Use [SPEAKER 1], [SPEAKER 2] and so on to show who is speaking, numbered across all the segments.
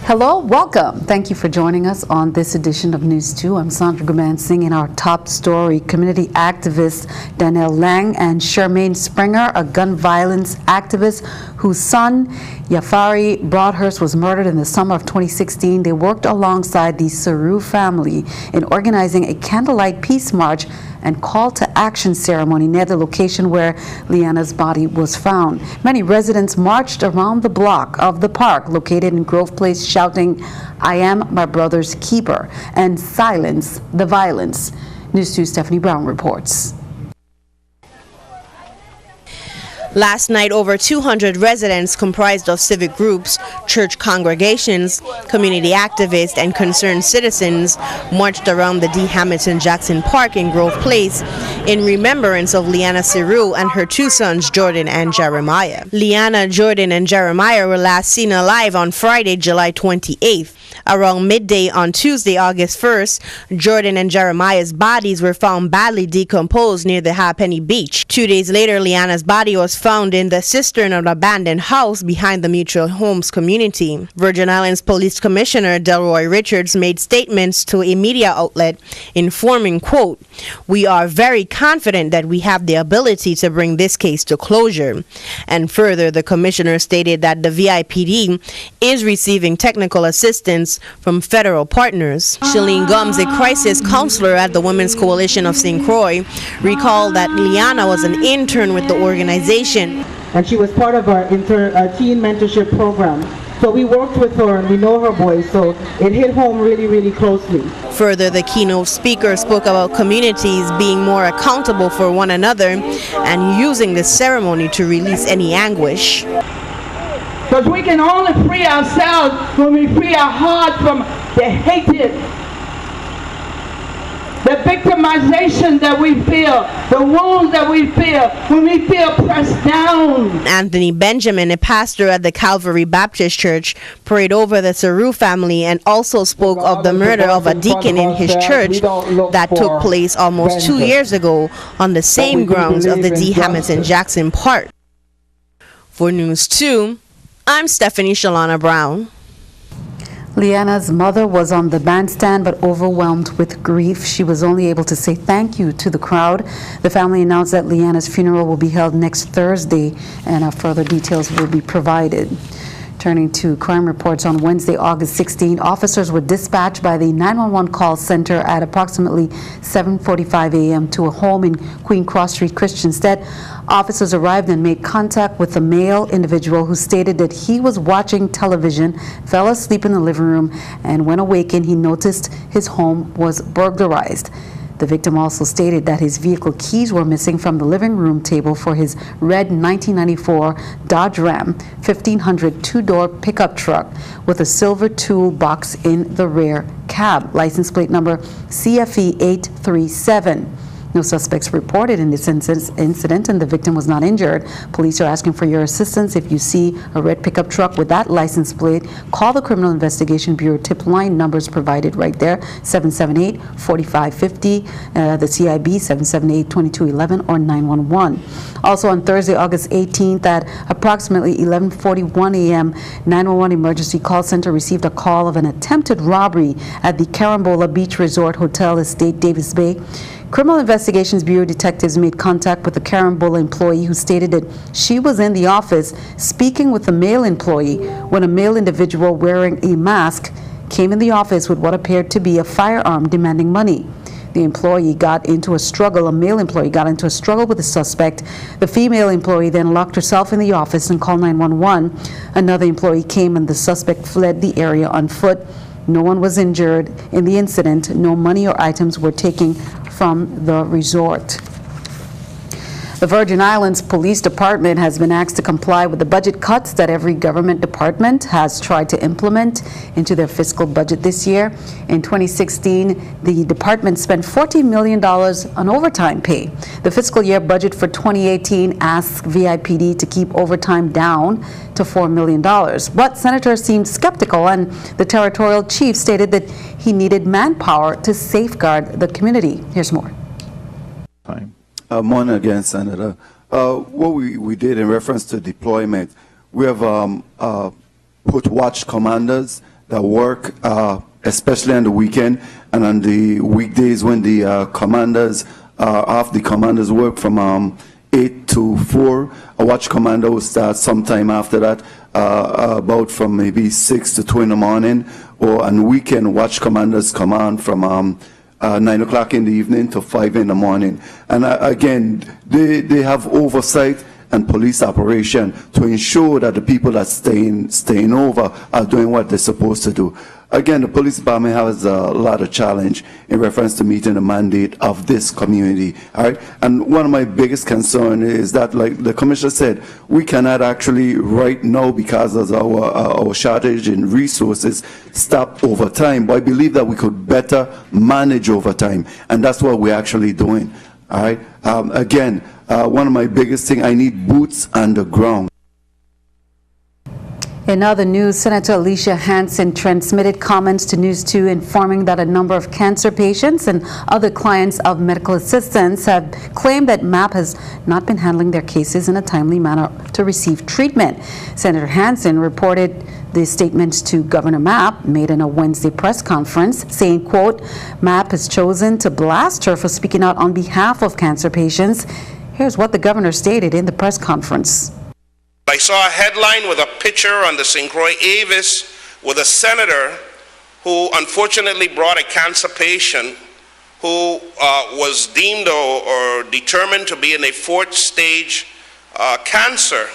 [SPEAKER 1] Hello, welcome. Thank you for joining us on this edition of News 2. I'm Sandra Gumansing. In our top story, community activists Danielle Lang and Charmaine Springer, a gun violence activist whose son, Yafari Broadhurst, was murdered in the summer of 2016. They worked alongside the Saru family in organizing a candlelight peace march and call to action ceremony near the location where Leanna's body was found. Many residents marched around the block of the park located in Grove Place shouting, "I am my brother's keeper," and "Silence the violence." News 2 Stephanie Brown reports.
[SPEAKER 2] Last night, over 200 residents comprised of civic groups, church congregations, community activists, and concerned citizens marched around the D. Hamilton Jackson Park in Grove Place in remembrance of Leanna Siru and her two sons, Jordan and Jeremiah. Leanna, Jordan, and Jeremiah were last seen alive on Friday, July 28th. Around midday on Tuesday, August 1st, Jordan and Jeremiah's bodies were found badly decomposed near the Halfpenny Beach. 2 days later, Leanna's body was found in the cistern of an abandoned house behind the Mutual Homes community. Virgin Islands Police Commissioner Delroy Richards made statements to a media outlet informing, quote, "We are very confident that we have the ability to bring this case to closure." And further, the commissioner stated that the VIPD is receiving technical assistance from federal partners. Shalene Gums, a crisis counselor at the Women's Coalition of St. Croix, recalled that Leanna was an intern with the organization.
[SPEAKER 3] And she was part of our teen mentorship program. So we worked with her and we know her voice, so it hit home really, really closely.
[SPEAKER 2] Further, the keynote speaker spoke about communities being more accountable for one another and using the ceremony to release any anguish.
[SPEAKER 4] Because we can only free ourselves when we free our heart from the hatred, the victimization that we feel, the wounds that we feel, when we feel pressed down.
[SPEAKER 2] Anthony Benjamin, a pastor at the Calvary Baptist Church, prayed over the Saru family and also spoke of the murder of a deacon in his church that took place almost 2 years ago on the same grounds of the D. Hamilton Jackson Park. For News 2, I'm Stephanie Shalana Brown.
[SPEAKER 1] Leanna's mother was on the bandstand but overwhelmed with grief. She was only able to say thank you to the crowd. The family announced that Leanna's funeral will be held next Thursday, and further details will be provided. Turning to crime reports, on Wednesday, August 16, officers were dispatched by the 911 call center at approximately 7:45 a.m. to a home in Queen Cross Street, Christiansted. Officers arrived and made contact with a male individual who stated that he was watching television, fell asleep in the living room, and when awakened, he noticed his home was burglarized. The victim also stated that his vehicle keys were missing from the living room table for his red 1994 Dodge Ram 1500 two-door pickup truck with a silver toolbox in the rear cab, license plate number CFE 837. No suspects reported in this incident, and the victim was not injured. Police are asking for your assistance. If you see a red pickup truck with that license plate, call the Criminal Investigation Bureau tip line numbers provided right there, 778-4550, the CIB 778-2211, or 911. Also on Thursday, August 18th at approximately 11:41 a.m., 911 Emergency Call Center received a call of an attempted robbery at the Carambola Beach Resort Hotel Estate, Davis Bay. Criminal Investigations Bureau detectives made contact with the Carambola employee who stated that she was in the office speaking with the male employee when a male individual wearing a mask came in the office with what appeared to be a firearm demanding money. The employee got into a struggle, a male employee got into a struggle with the suspect. The female employee then locked herself in the office and called 911. Another employee came and the suspect fled the area on foot. No one was injured in the incident. No money or items were taken from the resort. The Virgin Islands Police Department has been asked to comply with the budget cuts that every government department has tried to implement into their fiscal budget this year. In 2016, the department spent $14 million on overtime pay. The fiscal year budget for 2018 asks VIPD to keep overtime down to $4 million. But senators seemed skeptical, and the territorial chief stated that he needed manpower to safeguard the community. Here's more.
[SPEAKER 5] Morning again, Senator. What we did in reference to deployment, we have put watch commanders that work, especially on the weekend and on the weekdays when the commanders the commanders work from 8 to 4. A watch commander will start sometime after that, about from maybe 6 to 2 in the morning, or on weekend watch commanders come on from 9 o'clock in the evening to 5 in the morning. And again, they have oversight and police operation to ensure that the people that staying over are doing what they're supposed to do. Again, the police department has a lot of challenge in reference to meeting the mandate of this community. All right, and one of my biggest concerns is that, like the commissioner said, we cannot actually right now, because of our shortage in resources, stop overtime. But I believe that we could better manage overtime, and that's what we're actually doing. All right. Again, one of my biggest things, I need boots on the ground.
[SPEAKER 1] In other news, Senator Alicia Hansen transmitted comments to NEWS2 informing that a number of cancer patients and other clients of medical assistance have claimed that MAP has not been handling their cases in a timely manner to receive treatment. Senator Hansen reported the statements to Governor Mapp made in a Wednesday press conference, saying, quote, MAP has chosen to blast her for speaking out on behalf of cancer patients. Here's what the governor stated in the press conference.
[SPEAKER 6] I saw a headline with a picture on the St. Croix Avis with a senator who unfortunately brought a cancer patient who was deemed or determined to be in a 4th stage cancer.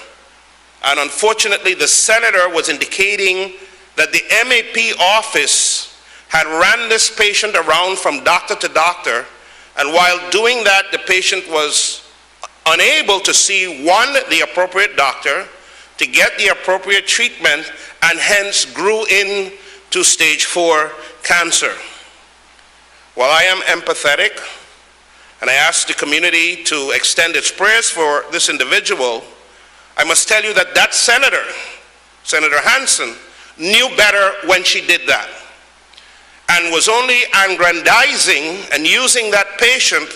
[SPEAKER 6] And unfortunately, the senator was indicating that the MAP office had ran this patient around from doctor to doctor, and while doing that, the patient was unable to see, one, the appropriate doctor, to get the appropriate treatment, and hence grew into stage 4 cancer. While I am empathetic, and I ask the community to extend its prayers for this individual, I must tell you that that senator, Senator Hansen, knew better when she did that, and was only aggrandizing and using that patient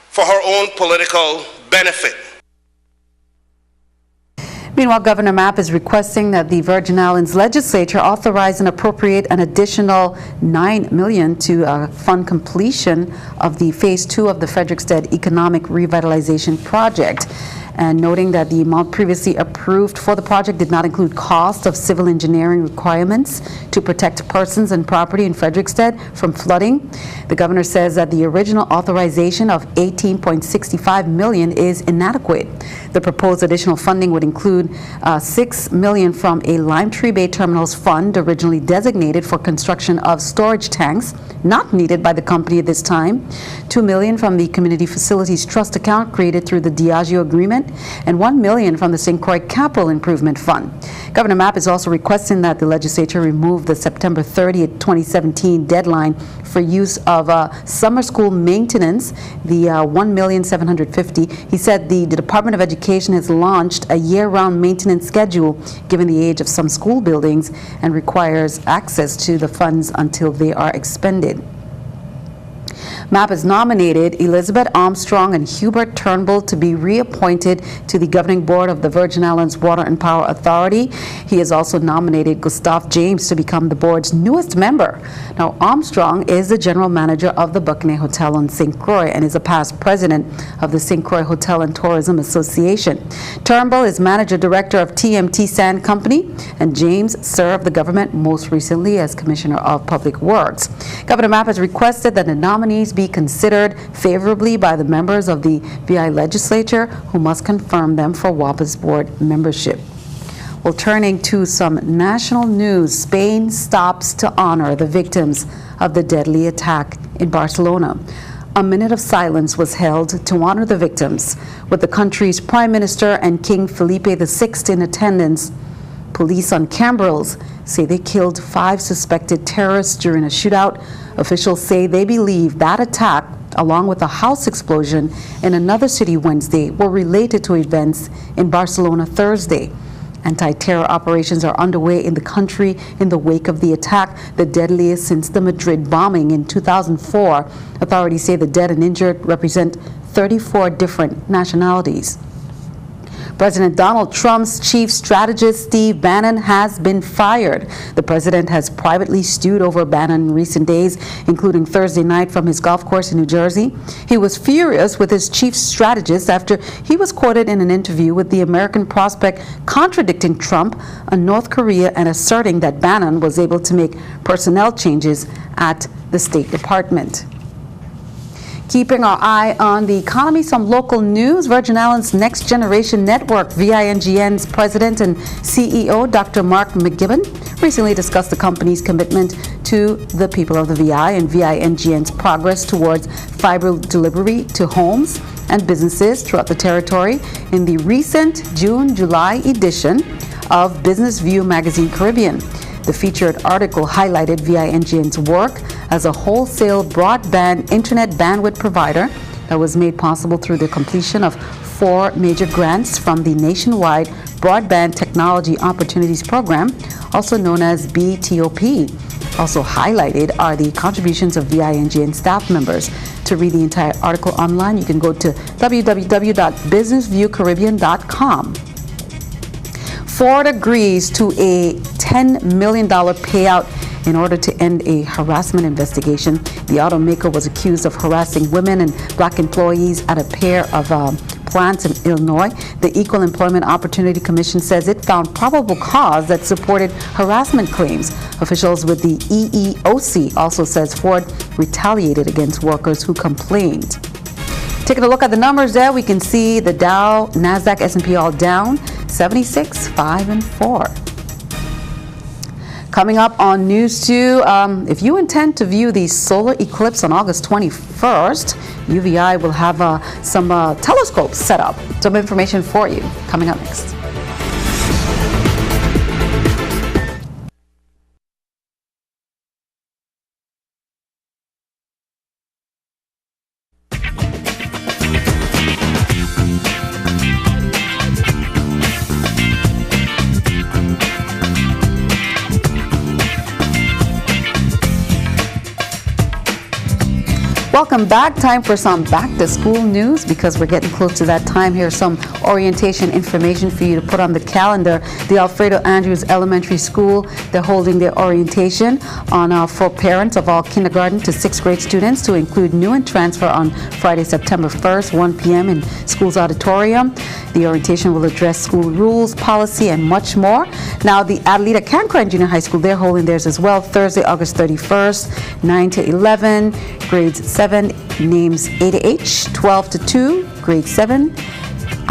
[SPEAKER 6] for her own political benefit.
[SPEAKER 1] Meanwhile, Governor Mapp is requesting that the Virgin Islands legislature authorize and appropriate an additional $9 million to fund completion of the Phase 2 of the Frederiksted Economic Revitalization Project. And noting that the amount previously approved for the project did not include cost of civil engineering requirements to protect persons and property in Frederiksted from flooding. The governor says that the original authorization of $18.65 million is inadequate. The proposed additional funding would include $6 million from a Lime Tree Bay Terminals fund originally designated for construction of storage tanks, not needed by the company at this time, $2 million from the Community Facilities Trust account created through the Diageo agreement, and $1 million from the St. Croix Capital Improvement Fund. Governor Mapp is also requesting that the legislature remove the September 30th, 2017 deadline for use of summer school maintenance, the $1,750,000. He said the Department of Education has launched a year-round maintenance schedule given the age of some school buildings and requires access to the funds until they are expended. MAP has nominated Elizabeth Armstrong and Hubert Turnbull to be reappointed to the governing board of the Virgin Islands Water and Power Authority. He has also nominated Gustav James to become the board's newest member. Now, Armstrong is the general manager of the Buccaneer Hotel on St. Croix and is a past president of the St. Croix Hotel and Tourism Association. Turnbull is manager director of TMT Sand Company, and James served the government most recently as commissioner of public works. Governor Mapp has requested that the nominees be considered favorably by the members of the VI legislature, who must confirm them for WAPA's board membership. Well, turning to some national news, Spain stops to honor the victims of the deadly attack in Barcelona. A minute of silence was held to honor the victims, with the country's prime minister and King Felipe VI in attendance. Police on Cambrils say they killed 5 suspected terrorists during a shootout. Officials say they believe that attack, along with a house explosion in another city Wednesday, were related to events in Barcelona Thursday. Anti-terror operations are underway in the country in the wake of the attack, the deadliest since the Madrid bombing in 2004. Authorities say the dead and injured represent 34 different nationalities. President Donald Trump's chief strategist, Steve Bannon, has been fired. The president has privately stewed over Bannon in recent days, including Thursday night from his golf course in New Jersey. He was furious with his chief strategist after he was quoted in an interview with the American Prospect contradicting Trump on North Korea and asserting that Bannon was able to make personnel changes at the State Department. Keeping our eye on the economy, some local news. Virgin Islands Next Generation Network, VINGN's president and CEO, Dr. Mark McGibbon, recently discussed the company's commitment to the people of the VI and VINGN's progress towards fiber delivery to homes and businesses throughout the territory in the recent June-July edition of Business View Magazine Caribbean. The featured article highlighted VINGN's work as a wholesale broadband internet bandwidth provider that was made possible through the completion of 4 major grants from the Nationwide Broadband Technology Opportunities Program, also known as BTOP. Also highlighted are the contributions of VINGN staff members. To read the entire article online, you can go to www.businessviewcaribbean.com. Ford agrees to a $10 million payout in order to end a harassment investigation. The automaker was accused of harassing women and black employees at a pair of plants in Illinois. The Equal Employment Opportunity Commission says it found probable cause that supported harassment claims. Officials with the EEOC also says Ford retaliated against workers who complained. Taking a look at the numbers there, we can see the Dow, NASDAQ, S&P all down, 76, 5, and 4. Coming up on News 2, if you intend to view the solar eclipse on August 21st, UVI will have some telescopes set up. Some information for you coming up next. Welcome back. Time for some back-to-school news because we're getting close to that time. Here's some orientation information for you to put on the calendar. The Alfredo Andrews Elementary School, they're holding their orientation for parents of all kindergarten to 6th grade students to include new and transfer on Friday, September 1st, 1 p.m. in school's auditorium. The orientation will address school rules, policy, and much more. Now, the Adelita Cancran Junior High School, they're holding theirs as well, Thursday, August 31st, 9 to 11, grades 7, names A to H, 12 to 2, grade 7,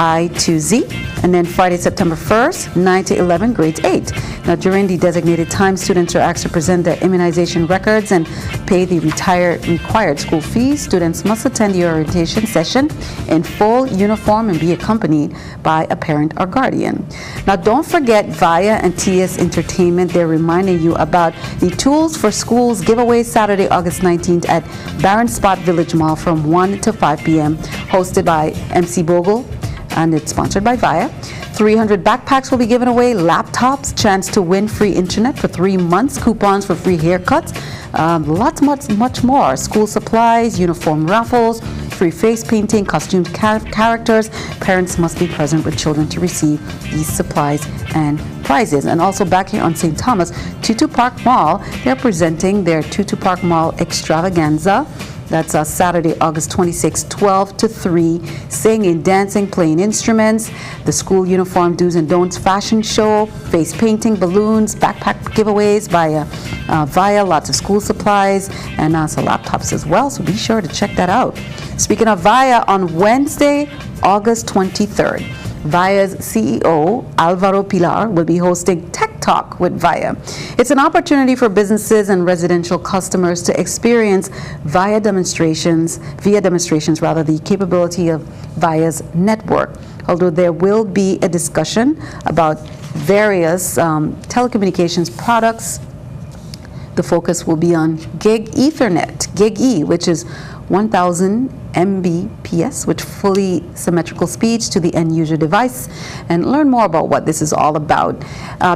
[SPEAKER 1] I to Z, and then Friday, September 1st, 9 to 11, grades 8. Now, during the designated time, students are asked to present their immunization records and pay the required school fees. Students must attend the orientation session in full uniform and be accompanied by a parent or guardian. Now, don't forget VIA and TS Entertainment. They're reminding you about the Tools for Schools giveaway Saturday, August 19th at Barron Spot Village Mall from 1 to 5 p.m., hosted by MC Bogle, and it's sponsored by VIA. 300 backpacks will be given away, laptops, chance to win free internet for 3 months, coupons for free haircuts, much more. School supplies, uniform raffles, free face painting, costumed characters. Parents must be present with children to receive these supplies and prizes. And also back here on St. Thomas, Tutu Park Mall, they're presenting their Tutu Park Mall Extravaganza. That's Saturday, August 26, 12 to 3, singing, dancing, playing instruments, the school uniform do's and don'ts fashion show, face painting, balloons, backpack giveaways via lots of school supplies, and some laptops as well, so be sure to check that out. Speaking of VIA, on Wednesday, August 23rd, VIA's CEO, Alvaro Pilar, will be hosting Tech Talk with VIA. It's an opportunity for businesses and residential customers to experience via demonstrations, the capability of VIA's network. Although there will be a discussion about various telecommunications products, the focus will be on Gig Ethernet, Gig E, which is 1,000 Mbps with fully symmetrical speech to the end user device, and learn more about what this is all about.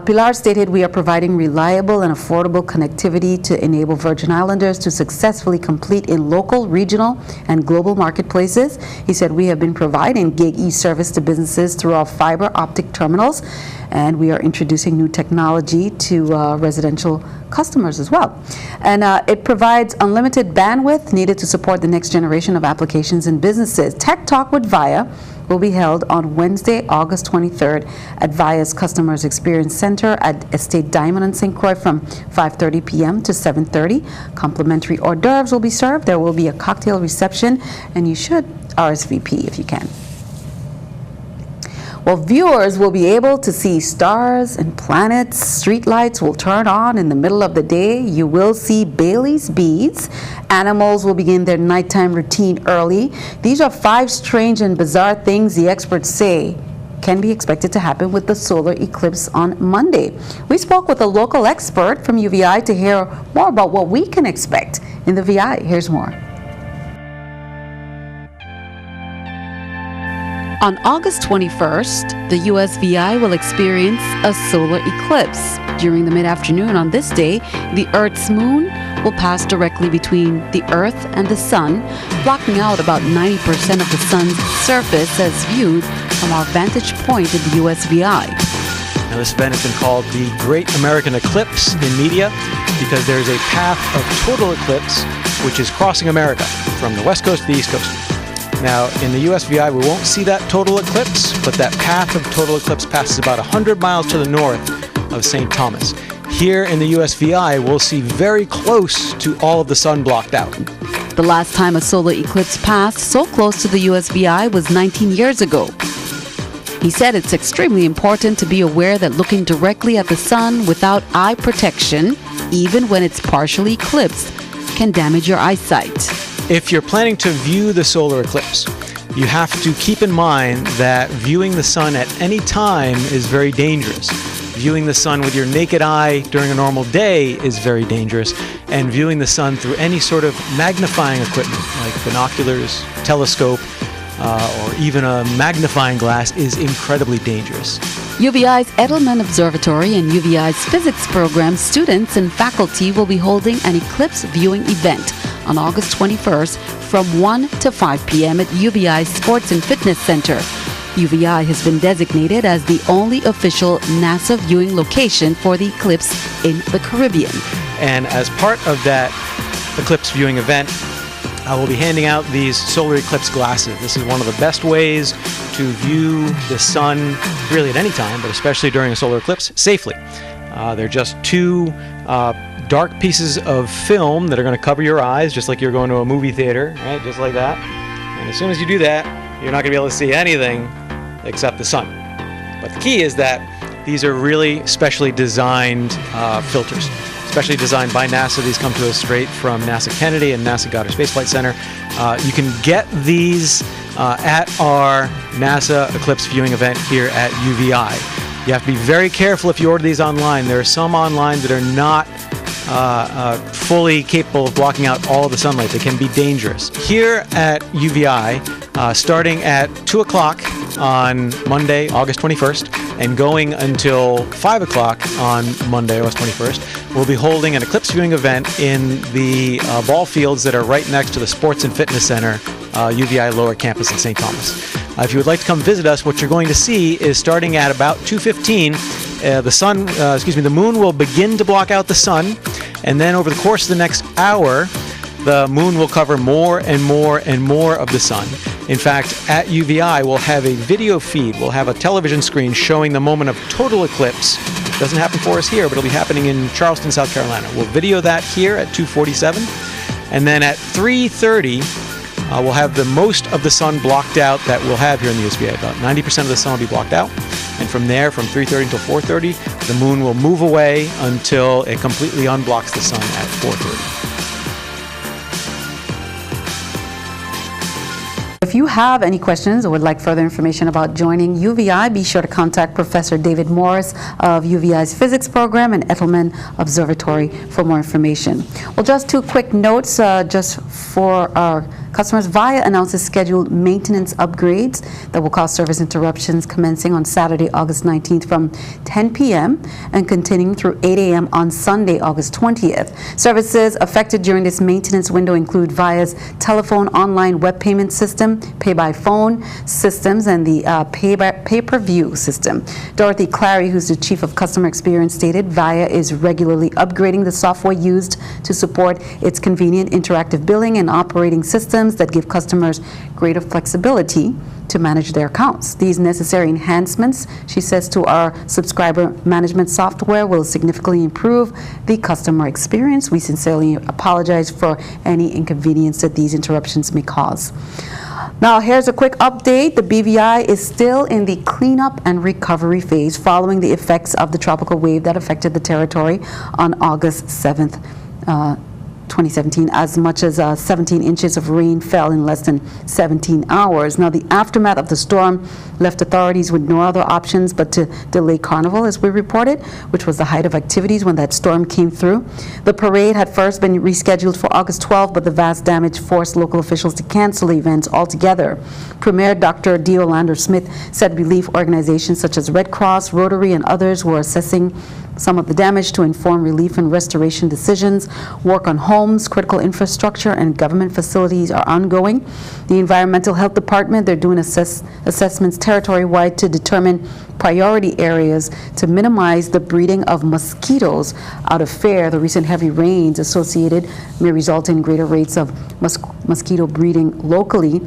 [SPEAKER 1] Pilar stated, "We are providing reliable and affordable connectivity to enable Virgin Islanders to successfully compete in local, regional, and global marketplaces." He said, "We have been providing Gig E service to businesses through our fiber optic terminals, and we are introducing new technology to residential customers as well." And it provides unlimited bandwidth needed to support the next generation of applications and businesses. Tech Talk with VIA will be held on Wednesday, August 23rd at VIA's Customers Experience Center at Estate Diamond in St. Croix from 5:30 p.m. to 7:30. Complimentary hors d'oeuvres will be served. There will be a cocktail reception, and you should RSVP if you can. Well, viewers will be able to see stars and planets. Street lights will turn on in the middle of the day. You will see Bailey's beads. Animals will begin their nighttime routine early. These are 5 strange and bizarre things the experts say can be expected to happen with the solar eclipse on Monday. We spoke with a local expert from UVI to hear more about what we can expect in the VI. Here's more. On August 21st, the USVI will experience a solar eclipse. During the mid-afternoon on this day, the Earth's moon will pass directly between the Earth and the Sun, blocking out about 90% of the Sun's surface as viewed from our vantage point in the USVI.
[SPEAKER 7] Now, this event has been called the Great American Eclipse in media because there is a path of total eclipse which is crossing America from the west coast to the east coast. Now, in the USVI, we won't see that total eclipse, but that path of total eclipse passes about 100 miles to the north of St. Thomas. Here in the USVI, we'll see very close to all of the sun blocked out.
[SPEAKER 1] The last time a solar eclipse passed so close to the USVI was 19 years ago. He said it's extremely important to be aware that looking directly at the sun without eye protection, even when it's partially eclipsed, can damage your eyesight.
[SPEAKER 7] If you're planning to view the solar eclipse, you have to keep in mind that viewing the sun at any time is very dangerous. Viewing the sun with your naked eye during a normal day is very dangerous, and viewing the sun through any sort of magnifying equipment like binoculars, telescope, or even a magnifying glass is incredibly dangerous.
[SPEAKER 1] UVI's Edelman Observatory and UVI's physics program students and faculty will be holding an eclipse viewing event on August 21st from 1 to 5 p.m. at UVI's Sports and Fitness Center. UVI has been designated as the only official NASA viewing location for the eclipse in the Caribbean.
[SPEAKER 7] And as part of that eclipse viewing event, I will be handing out these solar eclipse glasses. This is one of the best ways to view the sun really at any time, but especially during a solar eclipse, safely. They're just 2 dark pieces of film that are going to cover your eyes, just like you're going to a movie theater, right? Just like that. And as soon as you do that, you're not going to be able to see anything except the sun. But the key is that these are really specially designed filters. Especially designed by NASA. These come to us straight from NASA Kennedy and NASA Goddard Space Flight Center. You can get these at our NASA Eclipse viewing event here at UVI. You have to be very careful if you order these online. There are some online that are not fully capable of blocking out all of the sunlight. They can be dangerous. Here at UVI, starting at 2 o'clock on Monday, August 21st, and going until 5 o'clock on Monday, August 21st, we'll be holding an eclipse viewing event in the ball fields that are right next to the Sports and Fitness Center, UVI Lower Campus in St. Thomas. If you would like to come visit us, what you're going to see is starting at about 2:15, the moon will begin to block out the sun, and then over the course of the next hour, the moon will cover more and more and more of the sun. In fact, at UVI, we'll have a video feed. We'll have a television screen showing the moment of total eclipse. It doesn't happen for us here, but it'll be happening in Charleston, South Carolina. We'll video that here at 2:47, and then at 3:30, we'll have the most of the sun blocked out that we'll have here in the USVI. About 90% of the sun will be blocked out. And from there, from 3:30 until 4:30, the moon will move away until it completely unblocks the sun at 4:30.
[SPEAKER 1] If you have any questions or would like further information about joining UVI, be sure to contact Professor David Morris of UVI's physics program and Edelman Observatory for more information. Well, just two quick notes just for our customers. VIA announces scheduled maintenance upgrades that will cause service interruptions commencing on Saturday, August 19th from 10 p.m. and continuing through 8 a.m. on Sunday, August 20th. Services affected during this maintenance window include VIA's telephone online web payment system, pay-by-phone systems, and the pay-per-view system. Dorothy Clary, who's the Chief of Customer Experience, stated VIA is regularly upgrading the software used to support its convenient interactive billing and operating systems that give customers greater flexibility to manage their accounts. These necessary enhancements, she says, to our subscriber management software will significantly improve the customer experience. We sincerely apologize for any inconvenience that these interruptions may cause. Now, here's a quick update. The BVI is still in the cleanup and recovery phase following the effects of the tropical wave that affected the territory on August 7th, 2017. As much as 17 inches of rain fell in less than 17 hours. Now, the aftermath of the storm left authorities with no other options but to delay Carnival, as we reported, which was the height of activities when that storm came through. The parade had first been rescheduled for August 12th, but the vast damage forced local officials to cancel the events altogether. Premier Dr. D. Orlando Smith said relief organizations such as Red Cross, Rotary, and others were assessing some of the damage to inform relief and restoration decisions. Work on homes, critical infrastructure, and government facilities are ongoing. The Environmental Health Department, they're doing assessments territory-wide to determine priority areas to minimize the breeding of mosquitoes out of Fair. The recent heavy rains associated may result in greater rates of mosquito breeding locally.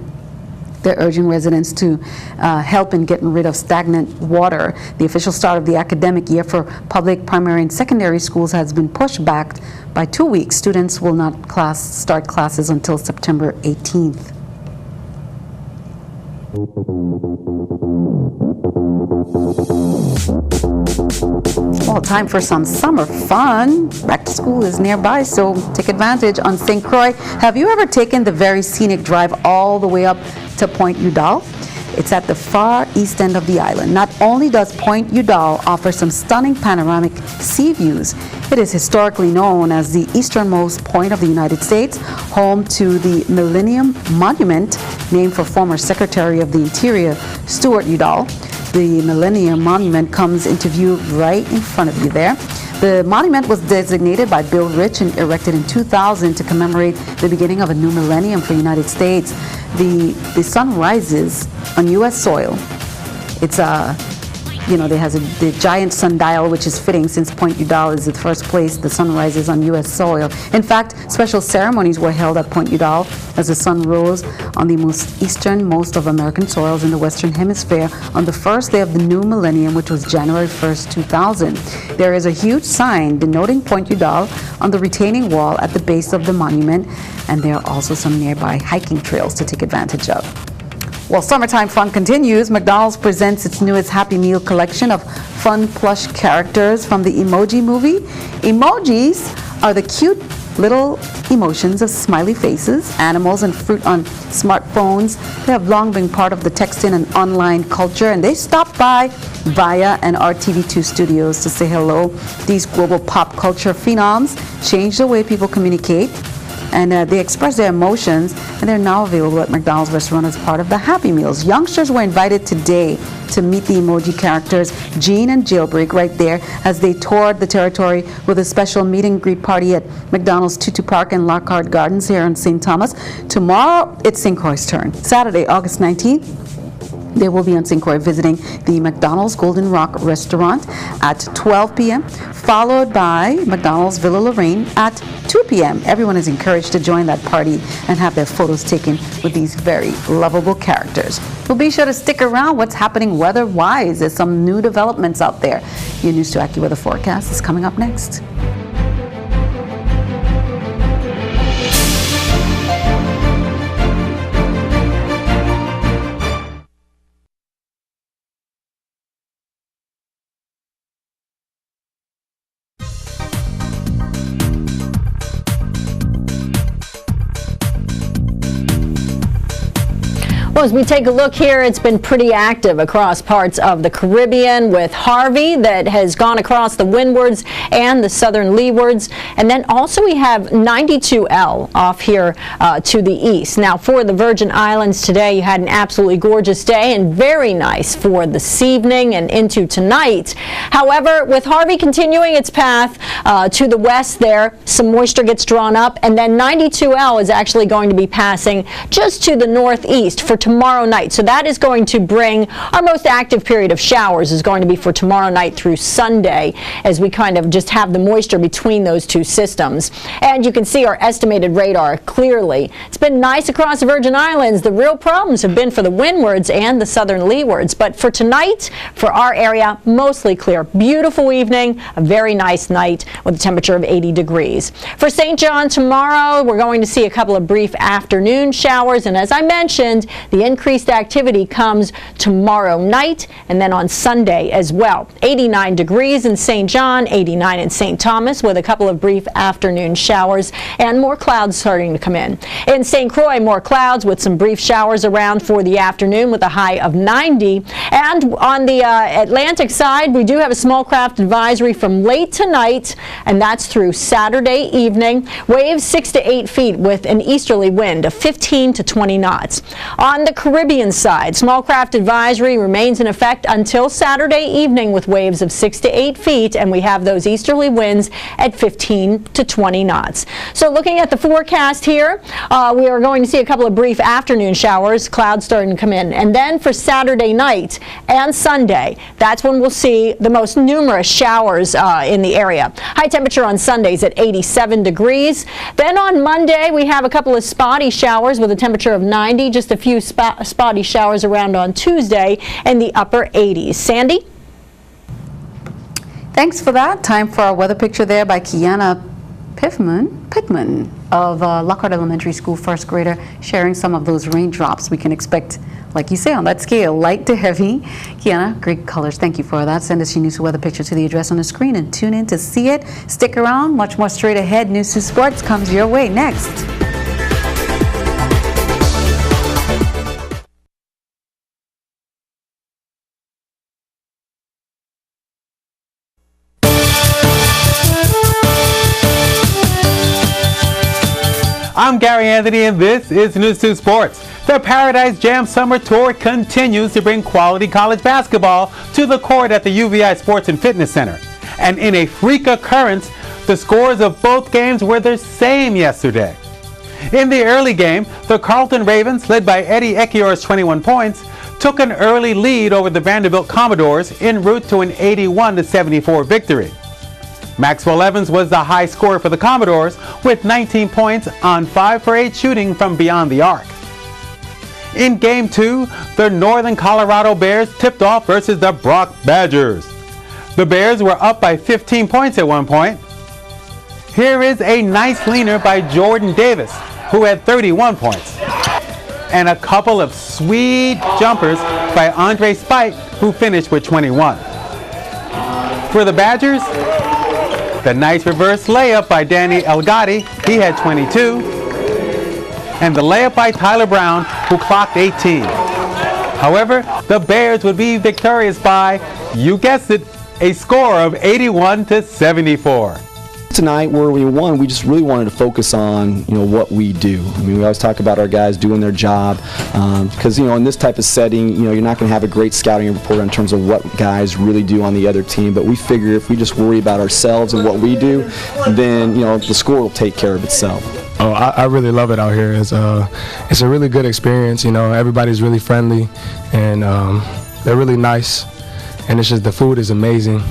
[SPEAKER 1] They're urging residents to help in getting rid of stagnant water. The official start of the academic year for public primary and secondary schools has been pushed back by 2 weeks. Students will not start classes until September 18th. Well, time for some summer fun. Back to school is nearby, so take advantage on St. Croix. Have you ever taken the very scenic drive all the way up to Point Udall? It's at the far east end of the island. Not only does Point Udall offer some stunning panoramic sea views, it is historically known as the easternmost point of the United States, home to the Millennium Monument, named for former Secretary of the Interior Stuart Udall. The Millennium Monument comes into view right in front of you there. The monument was designated by Bill Rich and erected in 2000 to commemorate the beginning of a new millennium for the United States. The sun rises on U.S. soil. It's they has the giant sundial, which is fitting since Point Udall is the first place the sun rises on U.S. soil. In fact, special ceremonies were held at Point Udall as the sun rose on the most easternmost of American soils in the Western Hemisphere on the first day of the new millennium, which was January 1st, 2000. There is a huge sign denoting Point Udall on the retaining wall at the base of the monument, and there are also some nearby hiking trails to take advantage of. Well, summertime fun continues. McDonald's presents its newest Happy Meal collection of fun plush characters from the Emoji Movie. Emojis are the cute little emotions of smiley faces, animals, and fruit on smartphones. They have long been part of the texting and online culture, and they stopped by VIA and RTV2 studios to say hello. These global pop culture phenoms change the way people communicate, and they express their emotions, and they're now available at McDonald's restaurant as part of the Happy Meals. Youngsters were invited today to meet the emoji characters Gene and Jailbreak right there as they toured the territory with a special meet and greet party at McDonald's Tutu Park and Lockhart Gardens here in St. Thomas. Tomorrow, it's St. Croix's turn. Saturday, August 19th, they will be on St. Croix visiting the McDonald's Golden Rock restaurant at 12 p.m., followed by McDonald's Villa Lorraine at 2 p.m. Everyone is encouraged to join that party and have their photos taken with these very lovable characters. Well, be sure to stick around. What's happening weather-wise? There's some new developments out there. Your News2 AccuWeather forecast is coming up next.
[SPEAKER 8] Well, as we take a look here, it's been pretty active across parts of the Caribbean with Harvey that has gone across the windwards and the southern leewards. And then also we have 92L off here to the east. Now for the Virgin Islands today, you had an absolutely gorgeous day and very nice for this evening and into tonight. However, with Harvey continuing its path to the west there, some moisture gets drawn up, and then 92L is actually going to be passing just to the northeast for tomorrow night. So that is going to bring our most active period of showers is going to be for tomorrow night through Sunday, as we kind of just have the moisture between those two systems. And you can see our estimated radar clearly. It's been nice across the Virgin Islands. The real problems have been for the windwards and the southern leewards. But for tonight, for our area, mostly clear. Beautiful evening, a very nice night with a temperature of 80 degrees. For St. John tomorrow, we're going to see a couple of brief afternoon showers. And as I mentioned, the increased activity comes tomorrow night and then on Sunday as well. 89 degrees in St. John, 89 in St. Thomas with a couple of brief afternoon showers and more clouds starting to come in. In St. Croix, more clouds with some brief showers around for the afternoon with a high of 90. And on the Atlantic side, we do have a small craft advisory from late tonight, and that's through Saturday evening. Waves 6 to 8 feet with an easterly wind of 15 to 20 knots. On the Caribbean side, small craft advisory remains in effect until Saturday evening with waves of 6 to 8 feet, and we have those easterly winds at 15 to 20 knots. So looking at the forecast here, we are going to see a couple of brief afternoon showers, clouds starting to come in. And then for Saturday night and Sunday, that's when we'll see the most numerous showers in the area. High temperature on Sundays at 87 degrees. Then on Monday, we have a couple of spotty showers with a temperature of 90, just a few spotty showers around on Tuesday in the upper 80s. Sandy?
[SPEAKER 1] Thanks for that. Time for our weather picture there by Kiana Pittman of Lockhart Elementary School first grader, sharing some of those raindrops we can expect, like you say, on that scale, light to heavy. Kiana, great colors. Thank you for that. Send us your news weather picture to the address on the screen and tune in to see it. Stick around. Much more straight ahead. News to Sports comes your way next.
[SPEAKER 9] I'm Gary Anthony, and this is News2 Sports. The Paradise Jam Summer Tour continues to bring quality college basketball to the court at the UVI Sports and Fitness Center. And in a freak occurrence, the scores of both games were the same yesterday. In the early game, the Carleton Ravens, led by Eddie Ekior's 21 points, took an early lead over the Vanderbilt Commodores en route to an 81-74 victory. Maxwell Evans was the high scorer for the Commodores with 19 points on 5 for 8 shooting from beyond the arc. In Game 2, the Northern Colorado Bears tipped off versus the Brock Badgers. The Bears were up by 15 points at one point. Here is a nice leaner by Jordan Davis, who had 31 points. And a couple of sweet jumpers by Andre Spite, who finished with 21. For the Badgers, the nice reverse layup by Danny Elgatti, he had 22. And the layup by Tyler Brown, who clocked 18. However, the Bears would be victorious by, you guessed it, a score of 81-74.
[SPEAKER 10] Tonight, where we won, we just really wanted to focus on, what we do. I mean, we always talk about our guys doing their job, because, in this type of setting, you're not going to have a great scouting report in terms of what guys really do on the other team, but we figure if we just worry about ourselves and what we do, then, the score will take care of itself.
[SPEAKER 11] Oh, I really love it out here. It's a really good experience, everybody's really friendly, and they're really nice, and it's just the food is amazing.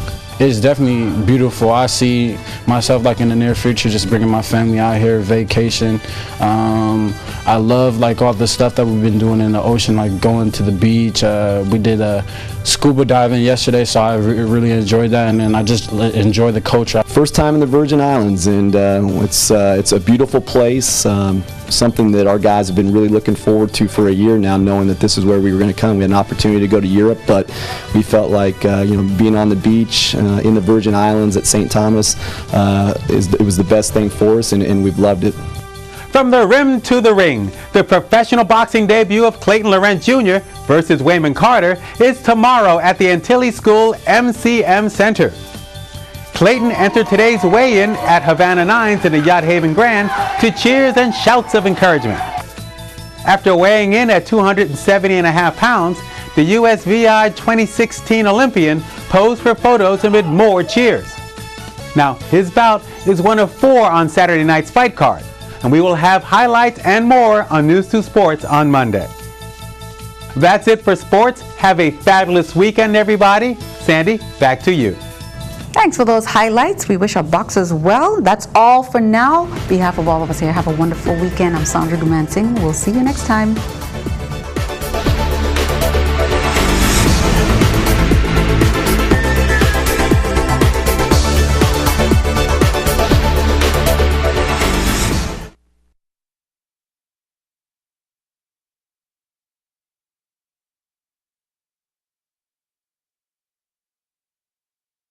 [SPEAKER 12] It's definitely beautiful. I see myself in the near future just bringing my family out here, vacation. I love all the stuff that we've been doing in the ocean, like going to the beach. We did scuba diving yesterday, so I really enjoyed that, and then I just enjoy the culture.
[SPEAKER 10] First time in the Virgin Islands, and it's a beautiful place. Something that our guys have been really looking forward to for a year now, knowing that this is where we were going to come. We had an opportunity to go to Europe, but we felt like being on the beach in the Virgin Islands at St. Thomas, it was the best thing for us, and we've loved it.
[SPEAKER 9] From the rim to the ring, the professional boxing debut of Clayton Laurent Jr. versus Wayman Carter is tomorrow at the Antilles School MCM Center. Clayton entered today's weigh-in at Havana Nines in the Yacht Haven Grand to cheers and shouts of encouragement. After weighing in at 270.5 pounds, the USVI 2016 Olympian posed for photos amid more cheers. Now, his bout is one of 4 on Saturday night's fight card, and we will have highlights and more on News2 Sports on Monday. That's it for sports. Have a fabulous weekend, everybody. Sandy, back to you.
[SPEAKER 1] Thanks for those highlights. We wish our boxers well. That's all for now. On behalf of all of us here, have a wonderful weekend. I'm Sandra Dumansing. We'll see you next time.